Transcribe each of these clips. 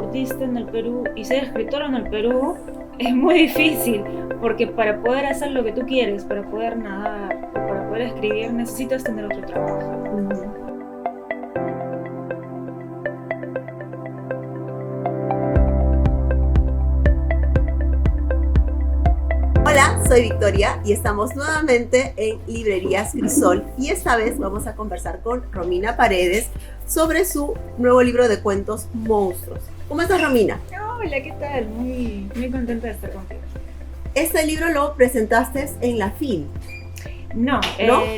deportista en el Perú y ser escritora en el Perú es muy difícil, porque para poder hacer lo que tú quieres, para poder nadar, para poder escribir, necesitas tener otro trabajo. Hola, soy Victoria y estamos nuevamente en Librerías Crisol y esta vez vamos a conversar con Romina Paredes sobre su nuevo libro de cuentos Monstruos. ¿Cómo estás, Romina? Hola, ¿qué tal? Muy contenta de estar contigo. Este libro lo presentaste en la FIL. No,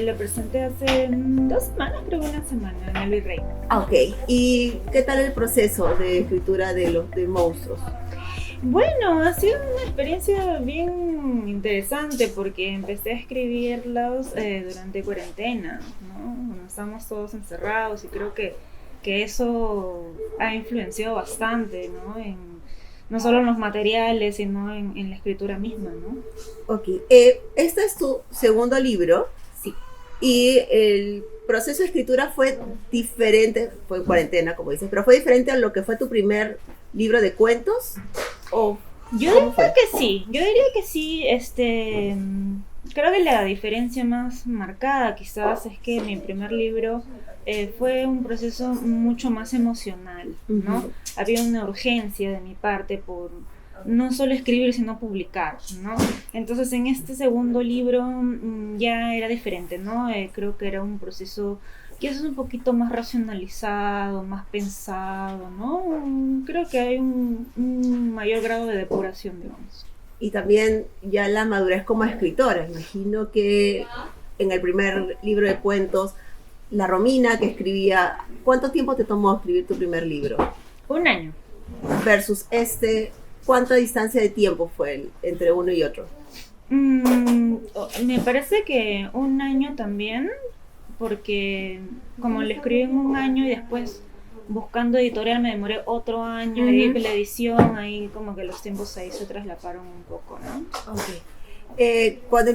lo presenté hace 2 semanas, creo, una semana, en el Virrey. Ok. ¿Y qué tal el proceso de escritura de Monstruos? Bueno, ha sido una experiencia bien interesante porque empecé a escribirlos durante cuarentena, ¿no? Estamos todos encerrados y creo que eso ha influenciado bastante, ¿no? No solo en los materiales, sino en la escritura misma, ¿no? Ok. Este es tu segundo libro. Sí. Y el proceso de escritura fue diferente, fue en cuarentena, como dices, pero fue diferente a lo que fue tu primer libro de cuentos. ¿O yo diría que sí, creo que la diferencia más marcada quizás es que mi primer libro fue un proceso mucho más emocional, ¿no? Uh-huh. Había una urgencia de mi parte por no solo escribir, sino publicar, ¿no? Entonces en este segundo libro ya era diferente, ¿no? Creo que era un proceso quizás un poquito más racionalizado, más pensado, ¿no? Creo que hay un mayor grado de depuración, digamos. Y también ya la madurez como escritora. Imagino que en el primer libro de cuentos, la Romina que escribía, ¿cuánto tiempo te tomó escribir tu primer libro? 1 año. Versus ¿cuánta distancia de tiempo fue entre uno y otro? Me parece que 1 año también, porque como lo escribí en 1 año y después buscando editorial me demoré otro año, y la edición, ahí como que los tiempos ahí se traslaparon un poco, ¿no? Okay. Cuando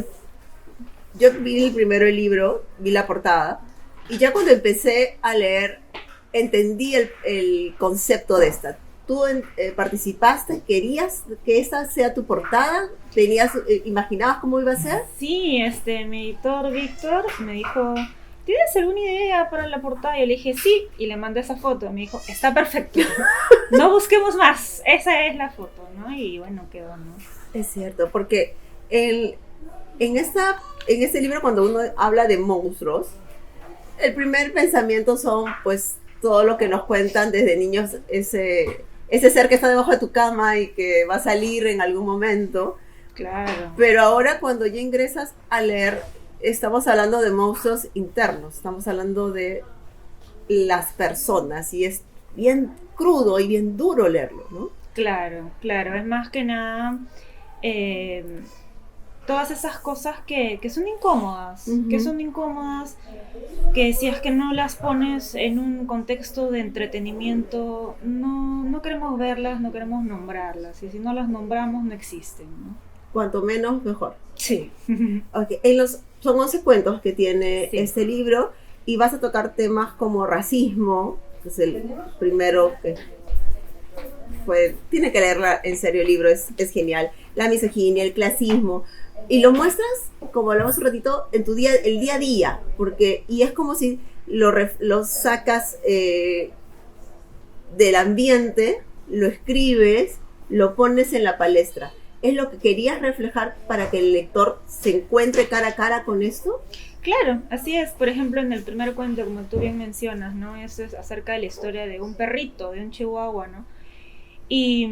yo vi el primero el libro, vi la portada, y ya cuando empecé a leer, entendí el concepto de esta. ¿Tú participaste? ¿Querías que esta sea tu portada? ¿Imaginabas cómo iba a ser? Sí, mi editor Víctor me dijo, ¿tienes alguna idea para la portada? Y yo le dije, sí, y le mandé esa foto. Me dijo, está perfecto, no busquemos más, esa es la foto, ¿no? Y bueno, quedó, ¿no? Es cierto, porque en este libro, cuando uno habla de monstruos, el primer pensamiento son, pues, todo lo que nos cuentan desde niños, ese ser que está debajo de tu cama y que va a salir en algún momento. Claro. Pero ahora cuando ya ingresas a leer, estamos hablando de monstruos internos, estamos hablando de las personas y es bien crudo y bien duro leerlo, ¿no? Claro, es más que nada todas esas cosas que son incómodas, que si es que no las pones en un contexto de entretenimiento, no queremos verlas, no queremos nombrarlas, y si no las nombramos no existen, ¿no? Cuanto menos, mejor. Sí. Okay. Son 11 cuentos que tiene este libro y vas a tocar temas como racismo, que es el primero que tiene que leerla en serio el libro, es genial, la misoginia, el clasismo, y lo muestras, como hablamos un ratito, en el día a día, y es como si lo sacas del ambiente, lo escribes, lo pones en la palestra. ¿Es lo que querías reflejar para que el lector se encuentre cara a cara con esto? Claro, así es. Por ejemplo, en el primer cuento, como tú bien mencionas, ¿no? Eso es acerca de la historia de un perrito, de un chihuahua, ¿no? Y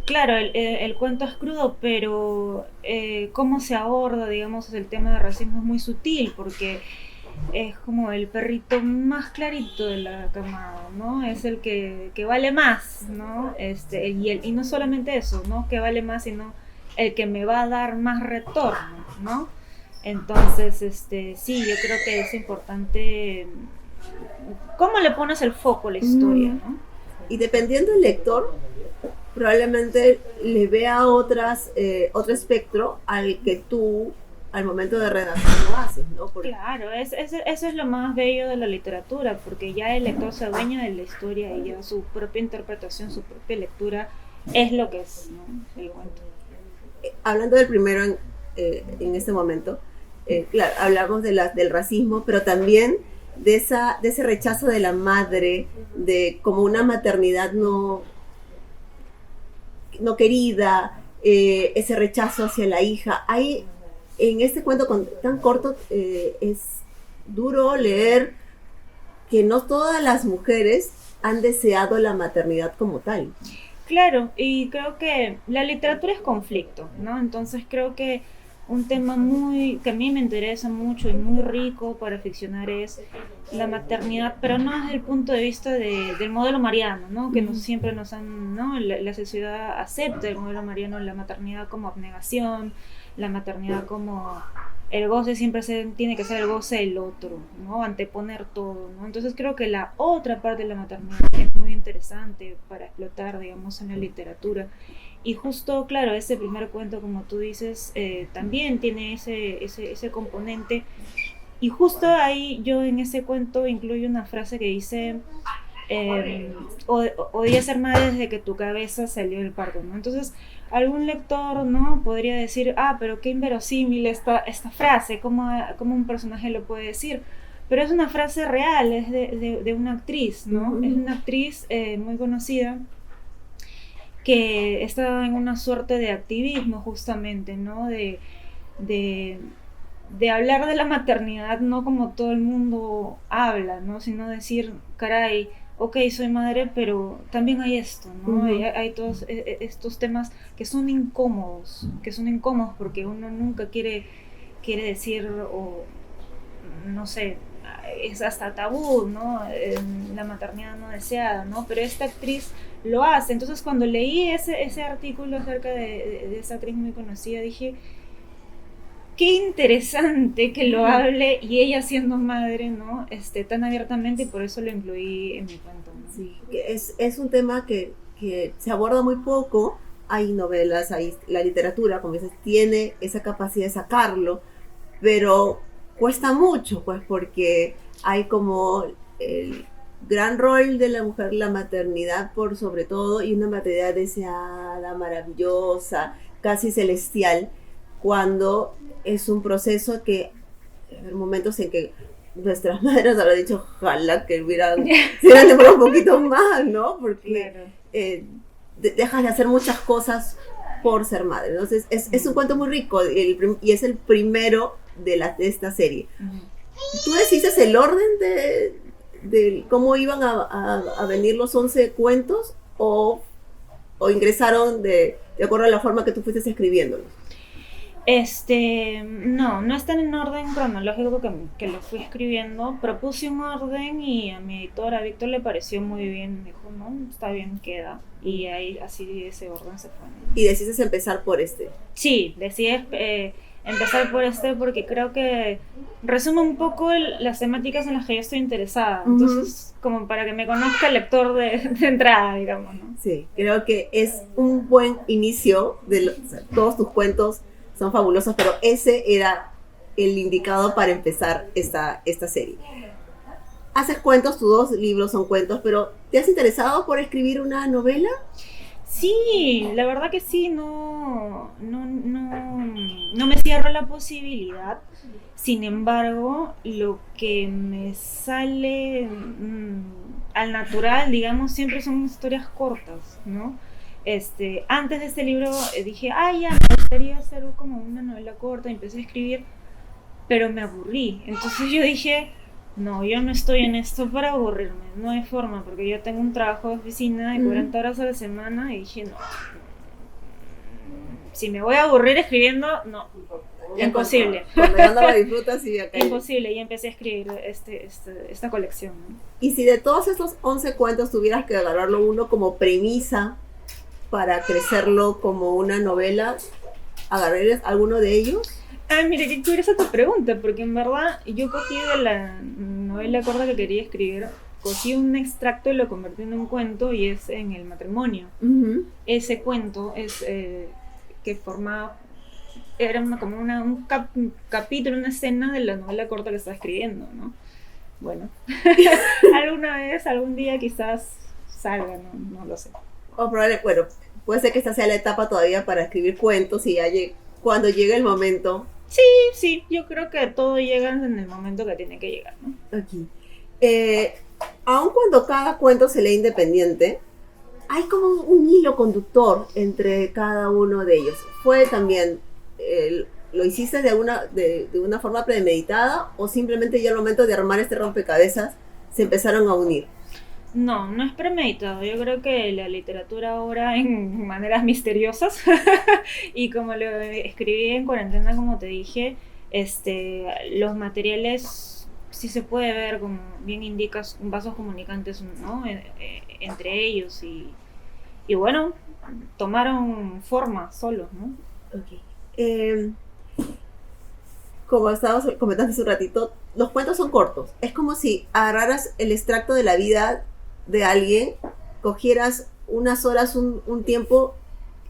claro, el cuento es crudo, pero cómo se aborda, digamos, el tema de racismo es muy sutil, porque es como el perrito más clarito de la camada, ¿no? Es el que vale más, ¿no? Y no solamente eso, ¿no? Que vale más, sino el que me va a dar más retorno, ¿no? Entonces, sí, yo creo que es importante cómo le pones el foco a la historia, ¿no? Y dependiendo del lector, probablemente le vea otro espectro al al momento de redactar lo haces, ¿no? Porque Claro, eso es lo más bello de la literatura, porque ya el lector se adueña de la historia y ya su propia interpretación, su propia lectura es lo que es, ¿no? El cuento. hablando del primero en este momento, claro, hablamos del racismo, pero también de ese rechazo de la madre, de como una maternidad no querida, ese rechazo hacia la hija. Hay, en este cuento tan corto, es duro leer que no todas las mujeres han deseado la maternidad como tal. Claro, y creo que la literatura es conflicto, ¿no? Entonces creo que un tema que a mí me interesa mucho y muy rico para ficcionar es la maternidad, pero no desde el punto de vista del modelo mariano, ¿no? Que siempre nos han, ¿no? La sociedad acepta el modelo mariano, la maternidad como abnegación, la maternidad como el goce siempre tiene que ser el goce del otro, ¿no? Anteponer todo, ¿no? Entonces creo que la otra parte de la maternidad es muy interesante para explotar, digamos, en la literatura. Y justo, claro, ese primer cuento, como tú dices, también tiene ese componente. Y justo ahí yo en ese cuento incluyo una frase que dice, odia ser madre desde que tu cabeza salió del parto, ¿no? Entonces, algún lector, ¿no? Podría decir, pero qué inverosímil esta frase, ¿cómo un personaje lo puede decir? Pero es una frase real, es de una actriz, ¿no? Es una actriz muy conocida que está en una suerte de activismo justamente, ¿no? De hablar de la maternidad no como todo el mundo habla, ¿no? Sino decir, caray, ok, soy madre, pero también hay esto, ¿no? Hay todos estos temas que son incómodos porque uno nunca quiere decir, o no sé, es hasta tabú, ¿no? La maternidad no deseada, ¿no? Pero esta actriz lo hace. Entonces cuando leí ese artículo acerca de esa actriz muy conocida, dije, qué interesante que lo hable y ella siendo madre, ¿no? Tan abiertamente, y por eso lo incluí en mi cuento, ¿no? Sí, es un tema que se aborda muy poco. Hay novelas, hay la literatura, como dices, tiene esa capacidad de sacarlo, pero cuesta mucho, pues, porque hay como el gran rol de la mujer, la maternidad por sobre todo, y una maternidad deseada, maravillosa, casi celestial, cuando es un proceso que hay momentos en que nuestras madres habrán dicho, ojalá que se hubieran demorado un poquito más, ¿no? Porque claro. Dejas de hacer muchas cosas por ser madre. Entonces, es un cuento muy rico y es el primero de esta serie. ¿Tú decidiste el orden de cómo iban a venir los 11 cuentos o ingresaron de acuerdo a la forma que tú fuiste escribiéndolos? No están en orden cronológico que lo fui escribiendo. Propuse un orden y a mi editora, a Víctor, le pareció muy bien. Me dijo, no, está bien, queda. Y ahí así ese orden se fue. ¿Y decidiste empezar por este? Sí, decidí empezar por porque creo que resume un poco las temáticas en las que yo estoy interesada. Entonces, como para que me conozca el lector de entrada, digamos, ¿no? Sí, creo que es un buen inicio todos tus cuentos son fabulosos, pero ese era el indicado para empezar esta serie. Haces cuentos, tus 2 libros son cuentos, pero ¿te has interesado por escribir una novela? Sí, la verdad que sí, no me cierro la posibilidad. Sin embargo, lo que me sale al natural, digamos, siempre son historias cortas, ¿no? Antes de este libro dije, ya, me gustaría hacer como una novela corta, empecé a escribir, pero me aburrí. Entonces yo dije, no, yo no estoy en esto para aburrirme, no hay forma, porque yo tengo un trabajo de oficina de 40 horas a la semana y dije, no, si me voy a aburrir escribiendo, no, imposible. Cuando ya no la disfrutas, sí, acá. Imposible, y empecé a escribir esta colección, ¿no? Y si de todos estos 11 cuentos tuvieras que agarrarlo uno como premisa para crecerlo como una novela, ¿agarrarías alguno de ellos? Mire, qué curiosa tu pregunta, porque en verdad yo cogí de la novela corta que quería escribir, cogí un extracto y lo convertí en un cuento, y es en el matrimonio. Ese cuento es que forma era un capítulo, una escena de la novela corta que estaba escribiendo, ¿no? Bueno, alguna vez, algún día quizás salga, no lo sé. O probable, bueno, puede ser que esta sea la etapa todavía para escribir cuentos y ya cuando llegue el momento. Sí, sí, yo creo que todo llega en el momento que tiene que llegar, ¿no? Aquí. Aun cuando cada cuento se lee independiente, hay como un hilo conductor entre cada uno de ellos. ¿Fue también, lo hiciste de una forma premeditada o simplemente ya al momento de armar este rompecabezas se empezaron a unir? No, no es premeditado. Yo creo que la literatura obra en maneras misteriosas y como lo escribí en cuarentena, como te dije, los materiales sí se puede ver, como bien indicas, vasos comunicantes, ¿no? Entre ellos y bueno, tomaron forma solos, ¿no? Okay. Como estábamos comentando hace un ratito, los cuentos son cortos. Es como si agarraras el extracto de la vida de alguien, cogieras unas horas, un tiempo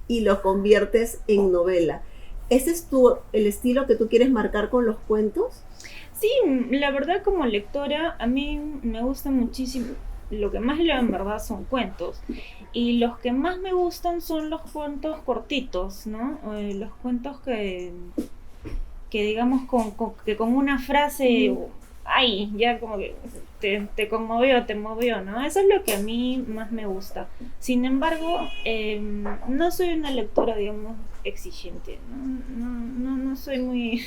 y lo conviertes en novela. ¿Ese es el estilo que tú quieres marcar con los cuentos? Sí, la verdad como lectora a mí me gusta muchísimo. Lo que más leo en verdad son cuentos y los que más me gustan son los cuentos cortitos, ¿no? Los cuentos que digamos que con una frase, ay, ya como que te conmovió, te movió, ¿no? Eso es lo que a mí más me gusta. Sin embargo, no soy una lectora, digamos, exigente, no soy muy,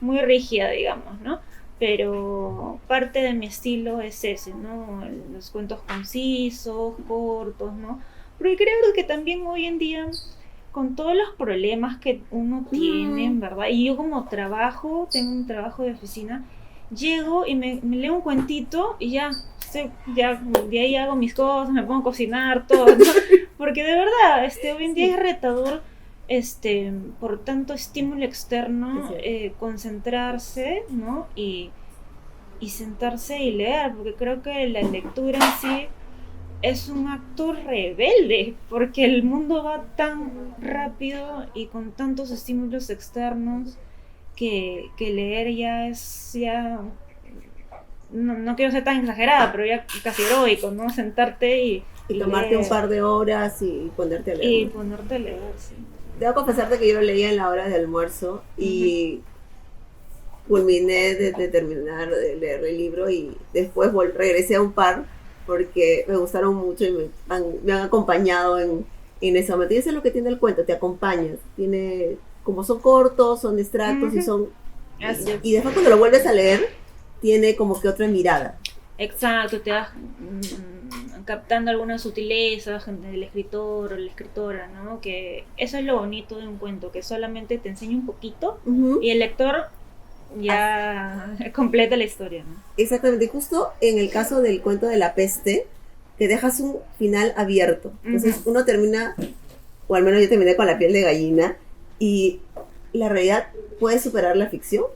muy rígida, digamos, ¿no? Pero parte de mi estilo es ese, ¿no? Los cuentos concisos, cortos, ¿no? Porque creo que también hoy en día, con todos los problemas que uno tiene, ¿verdad? Y yo como tengo un trabajo de oficina, llego y me leo un cuentito y ya de ahí hago mis cosas, me pongo a cocinar, todo, ¿no? Porque de verdad, hoy en día es retador, por tanto estímulo externo, concentrarse, ¿no? Y sentarse y leer, porque creo que la lectura en sí es un acto rebelde, porque el mundo va tan rápido y con tantos estímulos externos que leer no quiero ser tan exagerada, pero ya casi heroico, ¿no? Sentarte y tomarte leer, un par de horas y ponerte a leer. Y ponerte a leer, sí. Debo confesarte que yo lo leía en la hora de almuerzo y culminé de terminar de leer el libro y después regresé a un par porque me gustaron mucho y me han acompañado en ese momento. Y eso es lo que tiene el cuento, te acompañas. Como son cortos, son extractos y son... Y después cuando lo vuelves a leer, tiene como que otra mirada. Exacto, te vas captando algunas sutilezas del escritor o la escritora, ¿no? Que eso es lo bonito de un cuento, que solamente te enseña un poquito y el lector ya completa la historia, ¿no? Exactamente, justo en el caso del cuento de la peste, te dejas un final abierto. Entonces uno termina, o al menos yo terminé con la piel de gallina, y la realidad puede superar la ficción.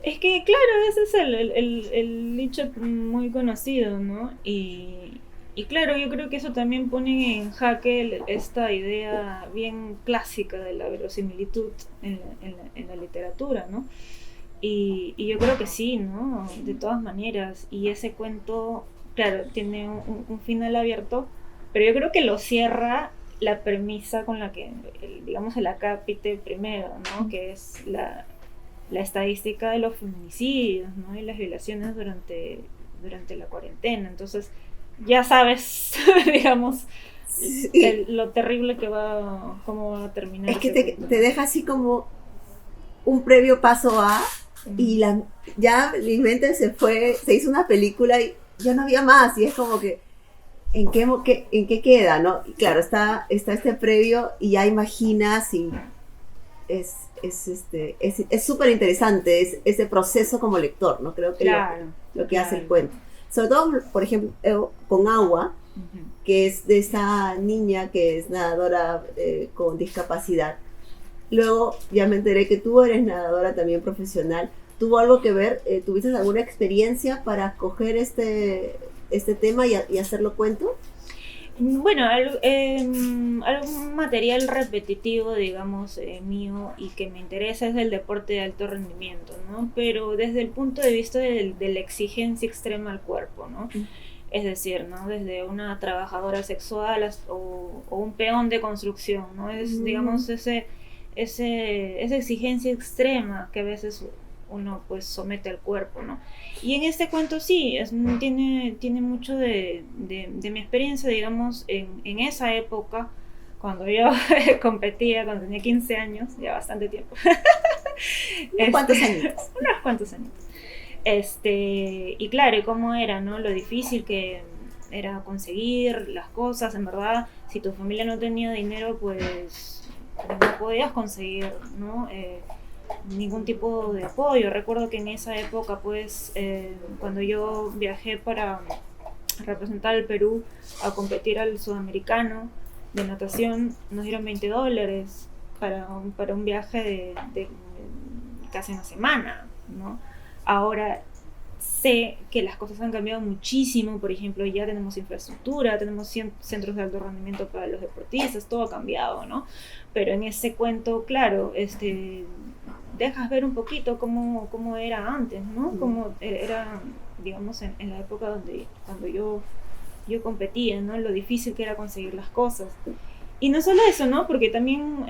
Es que, claro, ese es el dicho muy conocido, ¿no? Y claro, yo creo que eso también pone en jaque esta idea bien clásica de la verosimilitud en la literatura, ¿no? Y yo creo que sí, ¿no? De todas maneras. Y ese cuento, claro, tiene un final abierto, pero yo creo que lo cierra la premisa con la que, digamos, el acápite primero, ¿no? Que es la estadística de los feminicidios, ¿no? Y las violaciones durante la cuarentena. Entonces, ya sabes, digamos, lo terrible cómo va a terminar. Es que te deja así como un previo paso a, y ya mi mente se hizo una película y ya no había más, y es como que ¿en qué queda, no? Y claro, está este previo y ya imaginas y es súper interesante ese proceso como lector, ¿no? Creo que lo que hace el cuento. Sobre todo, por ejemplo, con Agua, que es de esa niña que es nadadora con discapacidad. Luego ya me enteré que tú eres nadadora también profesional. ¿Tuvo algo que ver? ¿Tuviste alguna experiencia para coger este tema y hacerlo cuento? Bueno, algún material repetitivo, digamos, mío y que me interesa es el deporte de alto rendimiento, ¿no? Pero desde el punto de vista de la exigencia extrema al cuerpo, ¿no? Es decir, ¿no? Desde una trabajadora sexual o un peón de construcción, ¿no? Es, digamos, esa exigencia extrema que a veces uno pues somete al cuerpo, ¿no? Y en este cuento sí, tiene mucho de mi experiencia, digamos, en esa época, cuando yo competía, cuando tenía 15 años, ya bastante tiempo. ¿Cuántos años? Unos cuantos años. Y claro, y cómo era, ¿no? Lo difícil que era conseguir las cosas, en verdad, si tu familia no tenía dinero, pues no podías conseguir, ¿no? Ningún tipo de apoyo. Recuerdo que en esa época, pues, cuando yo viajé para representar al Perú a competir al sudamericano de natación, nos dieron $20 para un viaje de casi una semana, ¿no? Ahora sé que las cosas han cambiado muchísimo, por ejemplo, ya tenemos infraestructura, tenemos centros de alto rendimiento para los deportistas, todo ha cambiado, ¿no? Pero en ese cuento, claro, dejas ver un poquito cómo era antes, ¿no? Cómo era, digamos, en la época cuando yo competía, ¿no? Lo difícil que era conseguir las cosas. Y no solo eso, ¿no? Porque también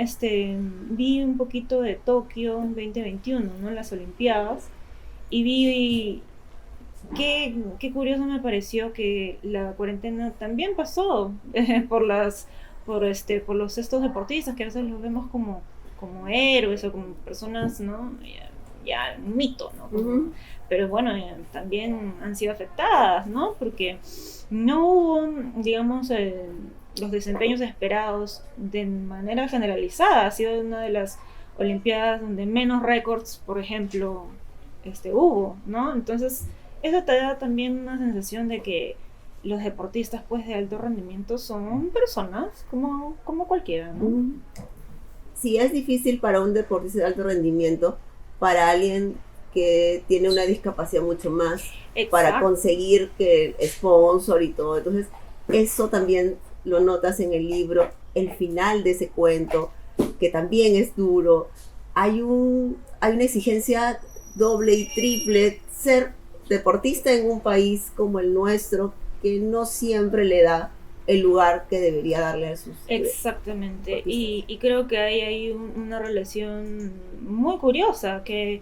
vi un poquito de Tokio 2021, ¿no? Las Olimpiadas. Y vi qué curioso me pareció que la cuarentena también pasó por los estos deportistas que a veces los vemos como héroes o como personas, ¿no? Ya un mito, ¿no? Pero bueno, también han sido afectadas, ¿no? Porque no hubo, digamos, los desempeños esperados de manera generalizada. Ha sido una de las Olimpiadas donde menos récords, por ejemplo, hubo, ¿no? Entonces, eso te da también una sensación de que los deportistas, pues, de alto rendimiento son personas como cualquiera, ¿no? Sí, es difícil para un deportista de alto rendimiento, para alguien que tiene una discapacidad mucho más, para conseguir que el sponsor y todo. Entonces, eso también lo notas en el libro, el final de ese cuento, que también es duro. Hay una exigencia doble y triple. Ser deportista en un país como el nuestro, que no siempre le da el lugar que debería darle a sus... Exactamente, y creo que hay ahí una relación muy curiosa, que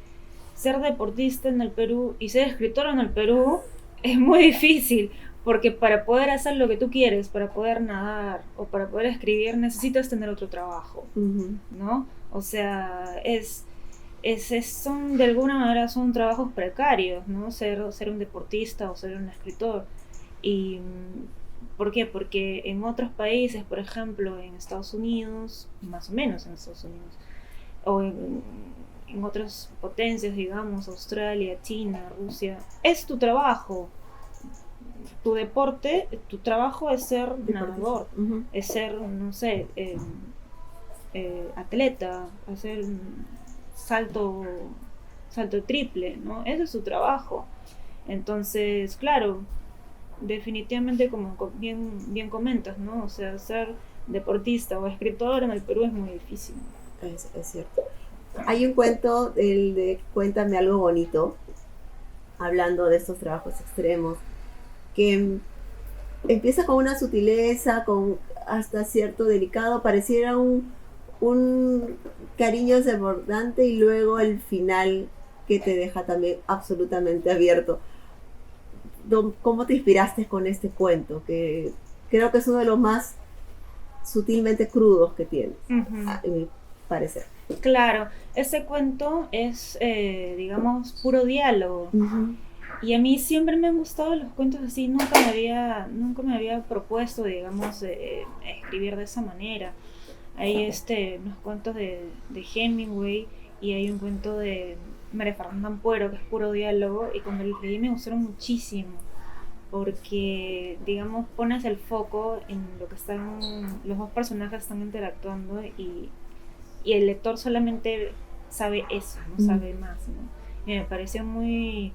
ser deportista en el Perú y ser escritor en el Perú es muy difícil, porque para poder hacer lo que tú quieres, para poder nadar o para poder escribir, necesitas tener otro trabajo, ¿no? O sea, son de alguna manera son trabajos precarios, ¿no? Ser un deportista o ser un escritor. Y ¿por qué? Porque en otros países, por ejemplo, en Estados Unidos, más o menos en Estados Unidos, o en otras potencias, digamos, Australia, China, Rusia, es tu trabajo. Tu deporte, tu trabajo es ser nadador, es ser, no sé, atleta, hacer salto triple, ¿no? Ese es su trabajo. Entonces, claro, definitivamente como bien comentas, ¿no? O sea, ser deportista o escritor en el Perú es muy difícil. Es cierto. Hay un cuento, el de Cuéntame algo bonito, hablando de estos trabajos extremos, que empieza con una sutileza, con hasta cierto delicado, pareciera un cariño desbordante, y luego el final que te deja también absolutamente abierto. ¿Cómo te inspiraste con este cuento? Que creo que es uno de los más sutilmente crudos que tienes, a mi parecer. Claro, ese cuento es, digamos, puro diálogo. Y a mí siempre me han gustado los cuentos así, nunca me había propuesto, digamos, escribir de esa manera. Hay unos cuentos de Hemingway, y hay un cuento de María Fernanda Ampuero que es puro diálogo, y cuando lo leí me gustaron muchísimo, porque, digamos, pones el foco en lo que los dos personajes están interactuando, y el lector solamente sabe eso, no sabe más, ¿no? Y me pareció muy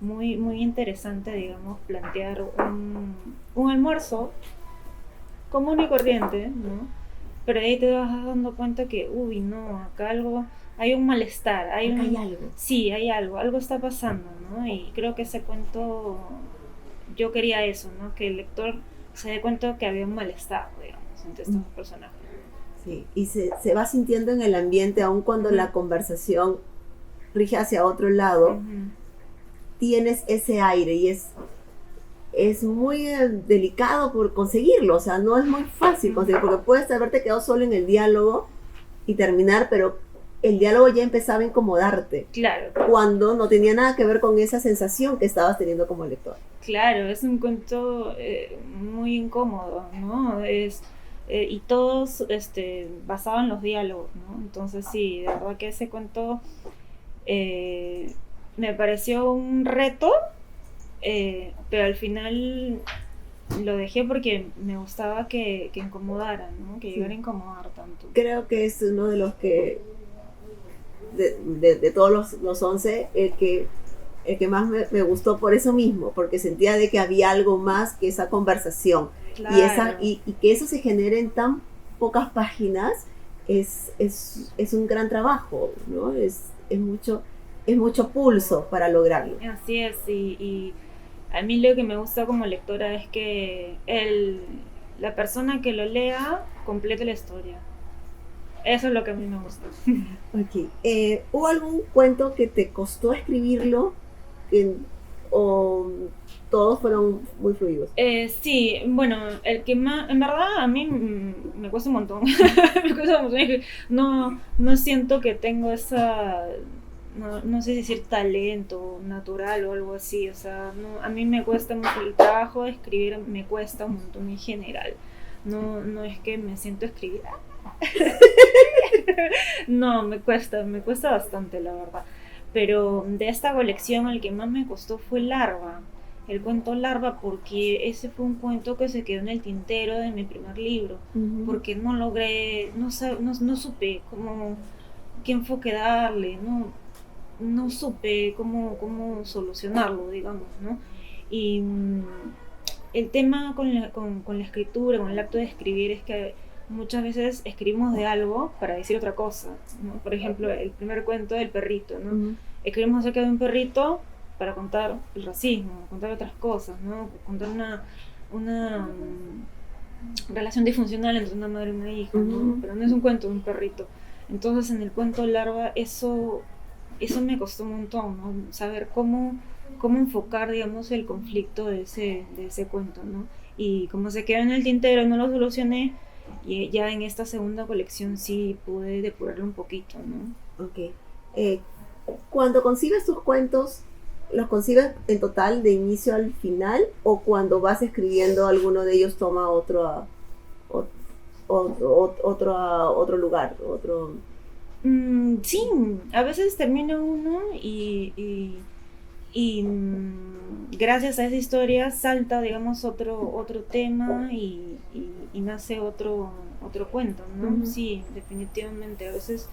muy interesante, digamos, plantear un almuerzo común y corriente, ¿no? Pero ahí te vas dando cuenta que, uy, no, acá algo, hay un malestar, Acá hay algo. sí, hay algo está pasando, ¿no? Y creo que ese cuento, yo quería eso, ¿no? Que el lector se dé cuenta que había un malestar, digamos, entre estos personajes. Sí, y se va sintiendo en el ambiente, aun cuando la conversación rige hacia otro lado, tienes ese aire y es muy delicado por conseguirlo, o sea, no es muy fácil conseguirlo, porque puedes haberte quedado solo en el diálogo y terminar, pero el diálogo ya empezaba a incomodarte. Claro. Cuando no tenía nada que ver con esa sensación que estabas teniendo como lector. Claro, es un cuento muy incómodo, ¿no? Y todos basado en los diálogos, ¿no? Entonces sí, de verdad que ese cuento me pareció un reto, pero al final lo dejé porque me gustaba que incomodara, ¿no? Que llegara a incomodar tanto. Creo que es uno de los que, de todos los 11, el que más me gustó por eso mismo, porque sentía de que había algo más que esa conversación. Claro. Y que eso se genere en tan pocas páginas es un gran trabajo, ¿no? Es mucho pulso para lograrlo. Así es, y a mí lo que me gusta como lectora es que la persona que lo lea complete la historia. Eso es lo que a mí me gusta. Okay. ¿Hubo algún cuento que te costó escribirlo o todos fueron muy fluidos? Sí, bueno, el que más, en verdad a mí me cuesta un montón. Me cuesta un montón. No siento que tengo esa, no sé si decir talento natural o algo así. O sea, a mí me cuesta mucho el trabajo de escribir, me cuesta un montón en general. No es que me siento a escribir. No, me cuesta bastante, la verdad. Pero de esta colección el que más me costó fue Larva, el cuento Larva, porque ese fue un cuento que se quedó en el tintero de mi primer libro, porque no logré, no supe qué enfoque darle, no supe cómo solucionarlo, digamos, ¿no? Y el tema con la escritura, con el acto de escribir, es que muchas veces escribimos de algo para decir otra cosa, ¿no? Por ejemplo, el primer cuento del perrito, ¿no? Escribimos acerca de un perrito para contar el racismo, contar otras cosas, ¿no? Contar una relación disfuncional entre una madre y una hija, ¿no? Pero no es un cuento de un perrito. Entonces, en el cuento Larva, eso me costó un montón, ¿no? Saber cómo enfocar, digamos, el conflicto de ese cuento, ¿no? Y como se quedó en el tintero, no lo solucioné, y ya en esta segunda colección sí pude depurarlo un poquito, ¿no? Ok. Cuando concibes tus cuentos, ¿los concibes en total de inicio al final o cuando vas escribiendo alguno de ellos toma otro lugar? Sí, a veces termina uno y gracias a esa historia salta, digamos, otro tema y nace otro cuento, ¿no? Sí, definitivamente. A veces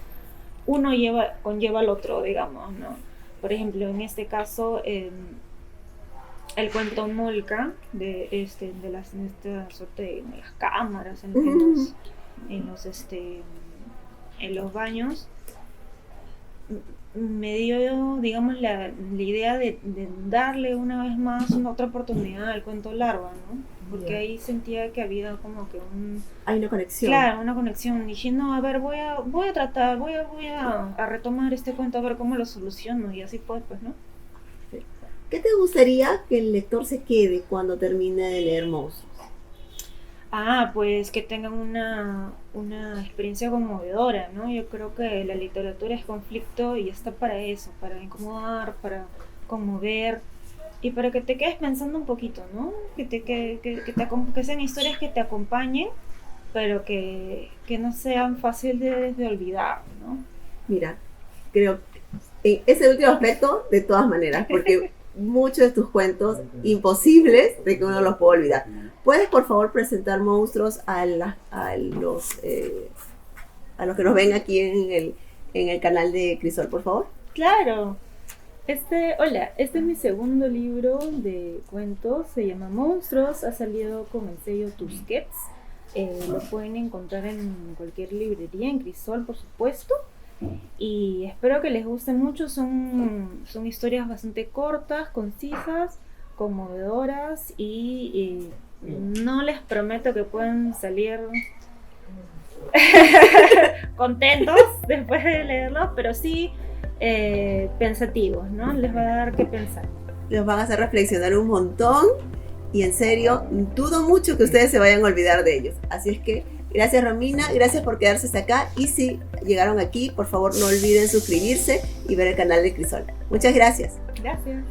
uno conlleva al otro, digamos, ¿no? Por ejemplo, en este caso, el cuento Molca, de esta suerte de las cámaras en los baños, me dio, digamos, la idea de darle una vez más otra oportunidad al cuento Larva, ¿no? Porque ahí sentía que había como que hay una conexión. Claro, una conexión. Dije, no, a ver, voy a tratar, voy a retomar este cuento, a ver cómo lo soluciono, y así fue, pues, ¿no? ¿Qué te gustaría que el lector se quede cuando termine de leer Monstruos? Pues que tengan una experiencia conmovedora, ¿no? Yo creo que la literatura es conflicto y está para eso, para incomodar, para conmover y para que te quedes pensando un poquito, ¿no? Que sean historias que te acompañen, pero que no sean fáciles de olvidar, ¿no? Mira, creo que ese último aspecto, de todas maneras, porque muchos de tus cuentos, imposibles de que uno los pueda olvidar. ¿Puedes, por favor, presentar Monstruos a los que nos ven aquí en el canal de Crisol, por favor? Claro. Hola, este es mi segundo libro de cuentos, se llama Monstruos, ha salido con el sello Tusquets. Lo pueden encontrar en cualquier librería, en Crisol, por supuesto. Y espero que les guste mucho. Son historias bastante cortas, concisas, conmovedoras y no les prometo que pueden salir contentos después de leerlos, pero sí pensativos, ¿no? Les va a dar que pensar. Los van a hacer reflexionar un montón y en serio, dudo mucho que ustedes se vayan a olvidar de ellos. Así es que gracias Romina, gracias por quedarse hasta acá y si llegaron aquí, por favor no olviden suscribirse y ver el canal de Crisol. Muchas gracias. Gracias.